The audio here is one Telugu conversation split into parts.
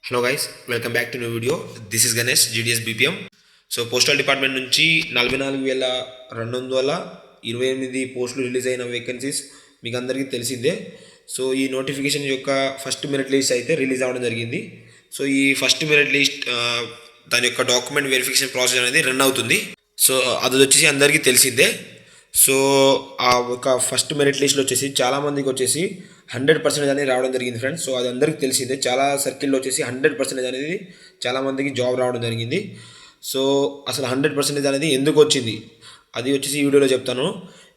Hello guys, welcome back to new video. This is Ganesh, GDS BPM. So postal department నుంచి 44,228 పోస్టులు రిలీజ్ అయిన వేకెన్సీస్ మీకు అందరికీ తెలిసిందే. సో ఈ నోటిఫికేషన్ యొక్క ఫస్ట్ మెరిట్ లిస్ట్ అయితే రిలీజ్ అవ్వడం జరిగింది. సో ఈ ఫస్ట్ మెరిట్ లిస్ట్ దాని యొక్క డాక్యుమెంట్ వెరిఫికేషన్ ప్రాసెస్ అనేది రన్ అవుతుంది. సో అది వచ్చేసి అందరికీ తెలిసిందే. సో ఆ ఒక ఫస్ట్ మెరిట్ లిస్ట్లో వచ్చేసి చాలామందికి వచ్చేసి 100% అనేది రావడం జరిగింది ఫ్రెండ్స్. సో అది అందరికీ తెలిసిందే. చాలా సర్కిల్లో వచ్చేసి 100% అనేది చాలామందికి జాబ్ రావడం జరిగింది. సో అసలు 100% అనేది ఎందుకు వచ్చింది అది వచ్చేసి ఈ వీడియోలో చెప్తాను.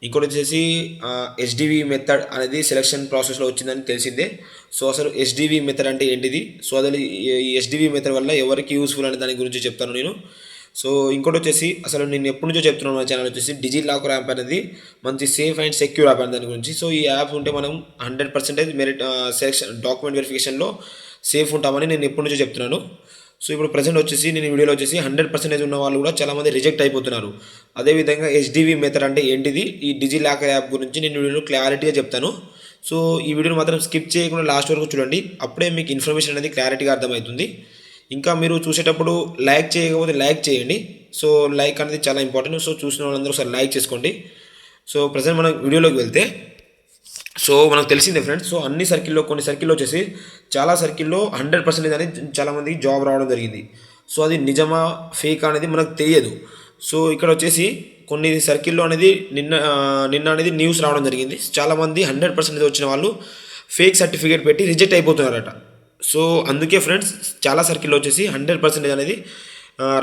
ఇంకోటి వచ్చేసి హెచ్డివి మెథడ్ అనేది సెలక్షన్ ప్రాసెస్లో వచ్చిందని తెలిసిందే. సో అసలు హెచ్డివి మెథడ్ అంటే ఏంటిది, సో అసలు ఈ హెచ్డివి మెథడ్ వల్ల ఎవరికి యూస్ఫుల్ అనే దాని గురించి చెప్తాను నేను. సో ఇంకోటి వచ్చేసి అసలు నేను ఎప్పటి నుంచో చెప్తున్నాను, మన ఛానల్ వచ్చేసి డిజిలాకర్ యాప్ అనేది మంచి సేఫ్ అండ్ సెక్యూర్ యాప్ అని దాని గురించి. సో ఈ యాప్ ఉంటే మనం 100% మెరిట్ సెలక్షన్ డాక్యుమెంట్ వెరిఫికేషన్లో సేఫ్ ఉంటామని నేను ఎప్పటి నుంచో చెప్తున్నాను. సో ఇప్పుడు ప్రజెంట్ వచ్చేసి నేను వీడియోలో వచ్చేసి 100% ఉన్న వాళ్ళు కూడా చాలామంది రిజెక్ట్ అయిపోతున్నారు. అదేవిధంగా హెచ్డివి మెథడ్ అంటే ఏంటిది, ఈ డిజిలాకర్ యాప్ గురించి నేను వీడియోలో క్లారిటీగా చెప్తాను. సో ఈ వీడియోని మాత్రం స్కిప్ చేయకుండా లాస్ట్ వరకు చూడండి, అప్పుడే మీకు ఇన్ఫర్మేషన్ అనేది క్లారిటీగా అర్థమవుతుంది. ఇంకా మీరు చూసేటప్పుడు లైక్ చేయకపోతే లైక్ చేయండి. సో లైక్ అనేది చాలా ఇంపార్టెంట్. సో చూసిన వాళ్ళందరూ ఒకసారి లైక్ చేసుకోండి. సో ప్రజెంట్ మనం వీడియోలోకి వెళ్తే, సో మనకు తెలిసిందే ఫ్రెండ్స్. సో అన్ని సర్కిల్లో కొన్ని సర్కిల్లో వచ్చేసి చాలా సర్కిల్లో 100% అనేది చాలామందికి జాబ్ రావడం జరిగింది. సో అది నిజమా ఫేక్ అనేది మనకు తెలియదు. సో ఇక్కడ వచ్చేసి కొన్ని సర్కిల్లో అనేది నిన్న అనేది న్యూస్ రావడం జరిగింది. చాలామంది 100% వచ్చిన వాళ్ళు ఫేక్ సర్టిఫికేట్ పెట్టి రిజెక్ట్ అయిపోతున్నారట. సో అందుకే ఫ్రెండ్స్ చాలా సర్కిల్లో వచ్చేసి 100% అనేది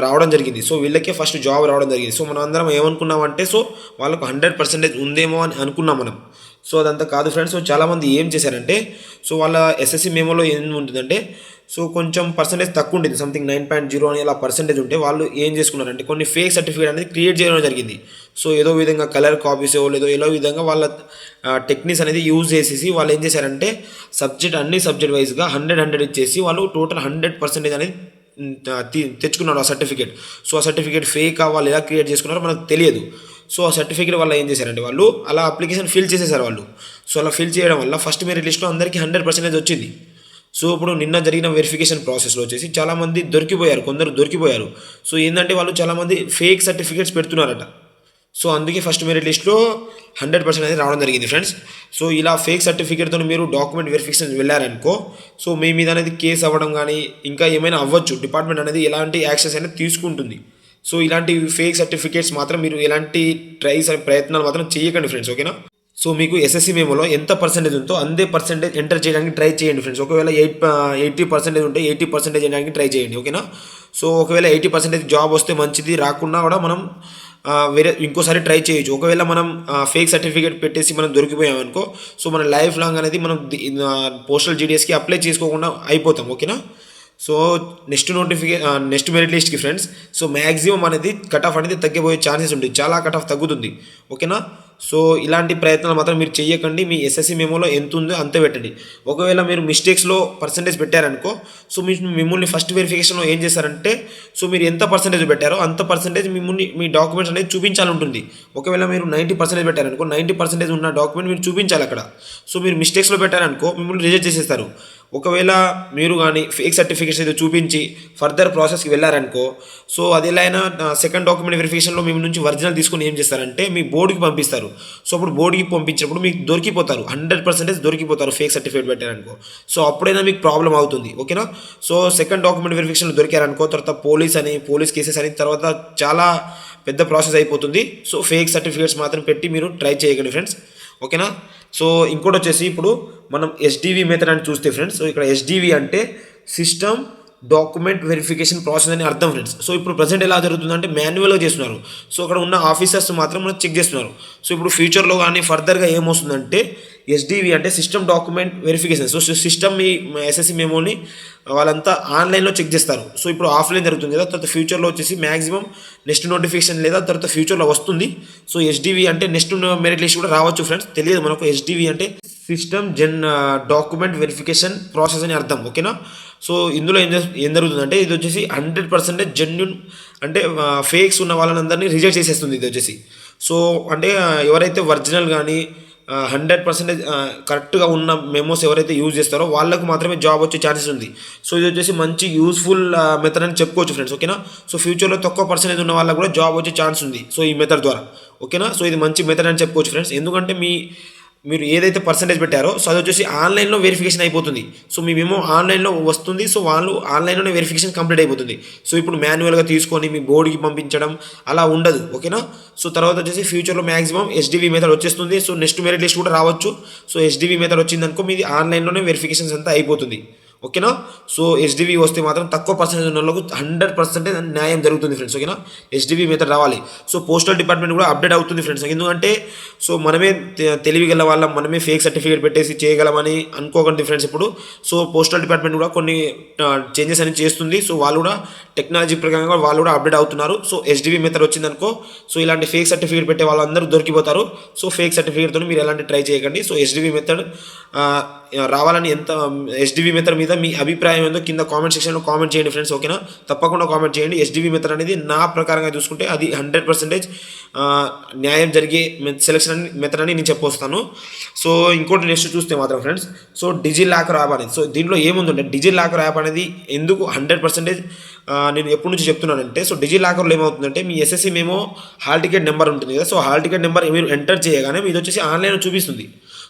రావడం జరిగింది. సో వీళ్ళకే ఫస్ట్ జాబ్ రావడం జరిగింది. సో మనం అందరం ఏమనుకున్నామంటే, సో వాళ్ళకు 100% ఉందేమో అని అనుకున్నాం మనం. సో అదంతా కాదు ఫ్రెండ్స్. సో చాలామంది ఏం చేశారంటే, సో వాళ్ళ ఎస్ఎస్సి మెమోలో ఏం ఉంటుందంటే, సో కొంచెం పర్సెంటేజ్ తక్కువ ఉంటుంది, సంథింగ్ 9.0 అని అలా పర్సెంటేజ్ ఉంటే వాళ్ళు ఏం చేసుకున్నారంటే కొన్ని ఫేక్ సర్టిఫికేట్ అనేది క్రియేట్ చేయడం జరిగింది. సో ఏదో విధంగా కలర్ కాపీస్ ఏదో విధంగా వాళ్ళ టెక్నిక్స్ అనేది యూజ్ చేసేసి వాళ్ళు ఏం చేశారంటే అన్ని సబ్జెక్ట్ వైజ్గా 100 ఇచ్చేసి వాళ్ళు టోటల్ 100% అనేది తెచ్చుకున్నారు ఆ సర్టిఫికేట్. సో ఆ సర్టిఫికేట్ ఫేక్ వాళ్ళు ఎలా క్రియేట్ చేసుకున్నారో మనకు తెలియదు. సో ఆ సర్టిఫికేట్ వల్ల ఏం చేశారంటే వాళ్ళు అలా అప్లికేషన్ ఫిల్ చేసేసారు వాళ్ళు. సో అలా ఫిల్ చేయడం వల్ల ఫస్ట్ మెరిట్ లిస్ట్లో అందరికీ 100% వచ్చింది. సో ఇప్పుడు నిన్న జరిగిన వెరిఫికేషన్ ప్రాసెస్లో వచ్చేసి చాలామంది కొందరు దొరికిపోయారు. సో ఏంటంటే వాళ్ళు చాలామంది ఫేక్ సర్టిఫికేట్స్ పెడుతున్నారట. సో అందుకే ఫస్ట్ మెరిట్ లిస్ట్లో 100% అనేది రావడం జరిగింది ఫ్రెండ్స్. సో ఇలా ఫేక్ సర్టిఫికేట్తో మీరు డాక్యుమెంట్ వెరిఫికేషన్ వెళ్ళారనుకో, సో మీ మీద అనేది కేసు అవ్వడం కానీ ఇంకా ఏమైనా అవ్వచ్చు. డిపార్ట్మెంట్ అనేది ఎలాంటి యాక్షన్స్ అనేది తీసుకుంటుంది. సో ఇలాంటి ఫేక్ సర్టిఫికేట్స్ మాత్రం మీరు ఎలాంటి ప్రయత్నాలు మాత్రం చేయకండి ఫ్రెండ్స్, ఓకేనా. సో మీకు ఎస్ఎస్సి మెమోలో ఎంత పర్సెంటేజ్ ఉందో అంతే పర్సెంటేజ్ ఎంటర్ చేయడానికి ట్రై చేయండి ఫ్రెండ్స్. ఒకవేళ 80% ఉంటే 80% చేయడానికి ట్రై చేయండి, ఓకేనా. సో ఒకవేళ 80% జాబ్ వస్తే మంచిది, రాకున్నా కూడా మనం వేరే ఇంకోసారి ట్రై చేయొచ్చు. ఒకవేళ మనం ఫేక్ సర్టిఫికేట్ పెట్టేసి మనం దొరికిపోయామనుకో, సో మన లైఫ్ లాంగ్ అనేది మనం పోస్టల్ జీడిఎస్కి అప్లై చేసుకోకుండా అయిపోతాం, ఓకేనా. సో నెక్స్ట్ మెరిట్ లిస్ట్కి ఫ్రెండ్స్, సో మ్యాక్సిమం అనేది కట్ ఆఫ్ అనేది తగ్గిపోయే ఛాన్సెస్ ఉంటుంది, చాలా కట్ ఆఫ్ తగ్గుతుంది, ఓకేనా. సో ఇలాంటి ప్రయత్నాలు మాత్రం మీరు చేయకండి. మీ ఎస్ఎస్సి మెమోలో ఎంత ఉందో అంతే పెట్టండి. ఒకవేళ మీరు మిస్టేక్స్లో పర్సెంటేజ్ పెట్టారనుకో, సో మిమ్మల్ని ఫస్ట్ వెరిఫికేషన్లో ఏం చేస్తారంటే, సో మీరు ఎంత పర్సెంటేజ్ పెట్టారో అంత పర్సెంటేజ్ మిమ్మల్ని మీ డాక్యుమెంట్స్ అనేది చూపించాలి ఉంటుంది. ఒకవేళ మీరు 90% పెట్టారనుకో, 90% ఉన్న డాక్యుమెంట్ మీరు చూపించాలి అక్కడ. సో మీరు మిస్టేక్స్లో పెట్టారనుకో మిమ్మల్ని రిజెక్ట్ చేసేస్తారు. ఒకవేళ మీరు కానీ ఫేక్ సర్టిఫికేట్స్ ఏదో చూపించి ఫర్దర్ ప్రాసెస్కి వెళ్ళారనుకో, సో అది ఎలా అయినా సెకండ్ డాక్యుమెంట్ వెరిఫికేషన్లో మీ నుంచి ఒరిజినల్ తీసుకొని ఏం చేస్తారంటే మీ బోర్డుకి పంపిస్తారు. సో అప్పుడు బోర్డుకి పంపించినప్పుడు మీకు దొరికిపోతారు, 100% దొరికిపోతారు ఫేక్ సర్టిఫికేట్ పెట్టారనుకో. సో అప్పుడైనా మీకు ప్రాబ్లం అవుతుంది, ఓకేనా. సో సెకండ్ డాక్యుమెంట్ వెరిఫికేషన్లో దొరికారనుకో, తర్వాత పోలీస్ కేసెస్ అని తర్వాత చాలా పెద్ద ప్రాసెస్ అయిపోతుంది. సో ఫేక్ సర్టిఫికేట్స్ మాత్రం పెట్టి మీరు ట్రై చేయకండి ఫ్రెండ్స్, ఓకేనా. సో ఇంకోటి వచ్చేసి ఇప్పుడు మనం హెచ్డివి మెథడ్ అని చూస్తే ఫ్రెండ్స్, సో ఇక్కడ హెచ్డివి అంటే సిస్టమ్ డాక్యుమెంట్ వెరిఫికేషన్ ప్రాసెస్ అని అర్థం ఫ్రెండ్స్. సో ఇప్పుడు ప్రజెంట్ ఎలా జరుగుతుందంటే మాన్యువల్గా చేస్తున్నారు. సో అక్కడ ఉన్న ఆఫీసర్స్ మాత్రం మనం చెక్ చేస్తున్నారు. సో ఇప్పుడు ఫ్యూచర్లో కానీ ఫర్దర్గా ఏమొస్తుందంటే హెచ్డివి అంటే system document verification. So system మీ ఎస్ఎస్సి మెమోని వాళ్ళంతా ఆన్లైన్లో చెక్ చేస్తారు. సో ఇప్పుడు ఆఫ్లైన్ జరుగుతుంది కదా, తర్వాత ఫ్యూచర్లో వచ్చేసి మ్యాక్సిమం నెక్స్ట్ నోటిఫికేషన్ లేదా తర్వాత ఫ్యూచర్లో వస్తుంది. సో హెచ్డివి అంటే నెక్స్ట్ మెరిట్ లిస్ట్ కూడా రావచ్చు ఫ్రెండ్స్, తెలియదు మనకు. హెచ్డివి అంటే సిస్టమ్ డాక్యుమెంట్ వెరిఫికేషన్ ప్రాసెస్ అని అర్థం, ఓకేనా. సో ఇందులో ఏం జరుగుతుందంటే ఇది వచ్చేసి 100% జెన్యున్ అంటే ఫేక్స్ ఉన్న వాళ్ళని అందరినీ రిజెక్ట్ చేసేస్తుంది ఇది వచ్చేసి. సో అంటే ఎవరైతే ఒరిజినల్ కానీ 100% కరెక్ట్గా ఉన్న మెమోస్ ఎవరైతే యూజ్ చేస్తారో వాళ్ళకు మాత్రమే జాబ్ వచ్చే ఛాన్సెస్ ఉంది. సో ఇది వచ్చేసి మంచి యూస్ఫుల్ మెథడ్ అని చెప్పుకోవచ్చు ఫ్రెండ్స్. ఓకేనా. సో ఫ్యూచర్లో తక్కువ పర్సెంటేజ్ ఉన్న వాళ్ళకు కూడా జాబ్ వచ్చే ఛాన్స్ ఉంది సో ఈ మెథడ్ ద్వారా. ఓకేనా. సో ఇది మంచి మెథడ్ అని చెప్పుకోవచ్చు ఫ్రెండ్స్. ఎందుకంటే మీరు ఏదైతే పర్సెంటేజ్ పెట్టారో సో అది వచ్చేసి ఆన్లైన్లో వెరిఫికేషన్ అయిపోతుంది. సో మీ మెమో ఆన్లైన్లో వస్తుంది. సో వాళ్ళు ఆన్లైన్లోనే వెరిఫికేషన్ కంప్లీట్ అయిపోతుంది. సో ఇప్పుడు మాన్యువల్గా తీసుకొని మీ బోర్డుకి పంపించడం అలా ఉండదు. ఓకేనా. సో తర్వాత వచ్చేసి ఫ్యూచర్లో మ్యాక్సిమం HDV మెథడ్ వచ్చేస్తుంది. సో నెక్స్ట్ మెరిట్ లిస్ట్ కూడా రావచ్చు. సో HDV మెథడ్ వచ్చిందనుకో మీది ఆన్లైన్లోనే వెరిఫికేషన్స్ అంతా అయిపోతుంది. ఓకేనా. సో HDV వస్తే మాత్రం తక్కువ పర్సెంటేజ్ ఉన్న వాళ్ళకు 100% న్యాయం జరుగుతుంది ఫ్రెండ్స్. ఓకేనా. HDV మెథడ్ రావాలి. సో పోస్టల్ డిపార్ట్మెంట్ కూడా అప్డేట్ అవుతుంది ఫ్రెండ్స్. ఎందుకంటే సో మనమే తెలివిగల వాళ్ళం, మనమే ఫేక్ సర్టిఫికేట్ పెట్టేసి చేయగలమని అనుకోకండి ఫ్రెండ్స్. ఇప్పుడు సో పోస్టల్ డిపార్ట్మెంట్ కూడా కొన్ని చేంజెస్ అనేది చేస్తుంది. సో వాళ్ళు కూడా టెక్నాలజీ ప్రకారంగా వాళ్ళు కూడా అప్డేట్ అవుతున్నారు. సో HDV మెథడ్ వచ్చిందనుకో సో ఇలాంటి ఫేక్ సర్టిఫికేట్ పెట్టే వాళ్ళందరూ దొరికిపోతారు. సో ఫేక్ సర్టిఫికేట్తో మీరు ఎలాంటి ట్రై చేయకండి. సో HDV మెథడ్ రావాలని HDV మెథడ్ మీద మీ అభిప్రాయం ఏందో కింద కామెంట్ సెక్షన్లో కామెంట్ చేయండి ఫ్రెండ్స్. ఓకేనా. తప్పకుండా కామెంట్ చేయండి. HDV మెథడ్ అనేది నా ప్రకారంగా చూసుకుంటే అది 100% న్యాయం జరిగే సెలక్షన్ మెథడ్ అని నేను చెప్పొస్తాను. సో ఇంకోటి నెక్స్ట్ చూస్తే మాత్రం ఫ్రెండ్స్ సో డిజిలాకర్ యాప్ అనేది. సో దీంట్లో ఏముందంటే డిజిలాకర్ యాప్ అనేది ఎందుకు 100% నేను ఎప్పటి నుంచి చెప్తున్నానంటే సో డిజిలాకర్లో ఏమవుతుందంటే మీ SSC మేమో హాల్ టికెట్ నెంబర్ ఉంటుంది కదా. సో హాల్ టికెట్ నెంబర్ మీరు ఎంటర్ చేయగానే ఇది వచ్చేసి ఆన్లైన్లో చూపిస్తుంది.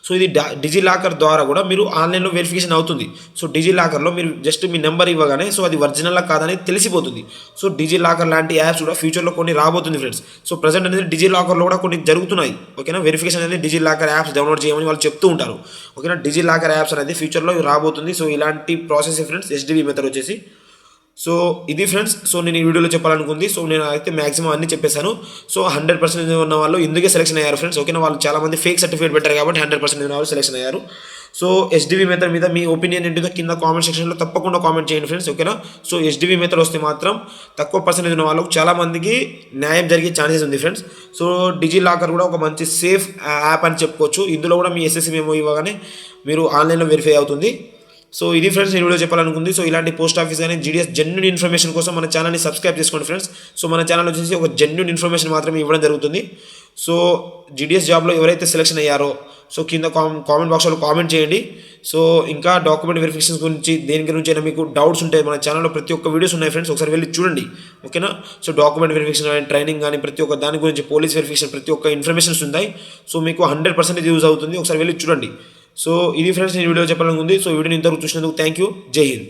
సో ఇది డిజిలాకర్ ద్వారా కూడా మీరు ఆన్లైన్లో వెరిఫికేషన్ అవుతుంది. సో డిజిలాకర్లో మీరు జస్ట్ మీ నెంబర్ ఇవ్వగానే సో అది ఒరిజినల్లా కాదని తెలిసిపోతుంది. సో డిజిలాకర్ లాంటి యాప్స్ కూడా ఫ్యూచర్లో కొన్ని రాబోతుంది ఫ్రెండ్స్. సో ప్రజెంట్ అనేది డిజిలాకర్లో కూడా కొన్ని జరుగుతున్నాయి. ఓకేనా. వెరిఫికేషన్ అనేది డిజిలాకర్ యాప్స్ డౌన్లోడ్ చేయమని వాళ్ళు చెప్తూ ఉంటారు. ఓకేనా. డిజిలాకర్ యాప్స్ అనేది ఫ్యూచర్లో రాబోతుంది. సో ఇలాంటి ప్రాసెస్ ఫ్రెండ్స్ HDV మెథడ్ వచ్చేసి. సో ఇది ఫ్రెండ్స్ సో నేను ఈ వీడియోలో చెప్పాలనుకుంది. సో నేను అయితే మ్యాక్సిమం అన్ని చెప్పేశాను. సో 100% ఉన్న వాళ్ళు ఇందుకే సెలెక్షన్ అయ్యారు ఫ్రెండ్స్. ఓకేనా. వాళ్ళు చాలామంది ఫేక్ సర్టిఫికేట్ పెట్టారు కాబట్టి 100% ఉన్న వాళ్ళు సెలెక్షన్ అయ్యారు. సో HDV మెథడ్ మీద మీ ఒపీనియన్ ఏంటిదో కింద కామెంట్ సెక్షన్లో తప్పకుండా కామెంట్ చేయండి ఫ్రెండ్స్. ఓకేనా. సో HDV మెథడ్ వస్తే మాత్రం తక్కువ పర్సెంటేజ్ ఉన్న వాళ్ళకు చాలామందికి న్యాయం జరిగే ఛాన్సెస్ ఉంది ఫ్రెండ్స్. సో డిజిలాకర్ కూడా ఒక మంచి సేఫ్ యాప్ అని చెప్పుకోవచ్చు. ఇందులో కూడా మీ SSC మెమో ఇవ్వగానే మీరు ఆన్లైన్లో వెరిఫై అవుతుంది. సో ఇది ఫ్రెండ్స్ నేను వీడియో చెప్పాలనుకుంది. సో ఇలాంటి పోస్ట్ ఆఫీస్ కానీ GDS జెన్యూన్ ఇన్ఫర్మేషన్ కోసం మన ఛానల్ని సబ్స్క్రైబ్ చేసుకోండి ఫ్రెండ్స్. సో మన ఛానల్ వచ్చేసి ఒక జెన్యూన్ ఇన్ఫర్మేషన్ మాత్రమే ఇవ్వడం జరుగుతుంది. సో GDS జాబ్లో ఎవరైతే సెలెక్షన్ అయ్యారో సో కింద కామెంట్ బాక్స్లో కామెంట్ చేయండి. సో ఇంకా డాక్యుమెంట్ వెరిఫికేషన్ గురించి దేని గురించి అయినా మీకు డౌట్స్ ఉంటాయి మన ఛానల్లో ప్రతి ఒక్క వీడియోస్ ఉన్నాయి ఫ్రెండ్స్. ఒకసారి వెళ్ళి చూడండి. ఓకేనా. సో డాక్యుమెంట్ వెరిఫికేషన్ కానీ ట్రైనింగ్ కానీ ప్రతి ఒక్క దాని గురించి పోలీస్ వెరిఫికేషన్ ప్రతి ఒక్క ఇన్ఫర్మేషన్స్ ఉన్నాయి. సో మీకు 100% యూజ్ అవుతుంది. ఒకసారి వెళ్ళి చూడండి. సో ఇది ఫ్రెండ్స్ నేను వీడియో చెప్పాలనుకుంది. సో వీడియోని ఇంతవరకు చూసినందుకు థ్యాంక్ యూ. జై హింద్.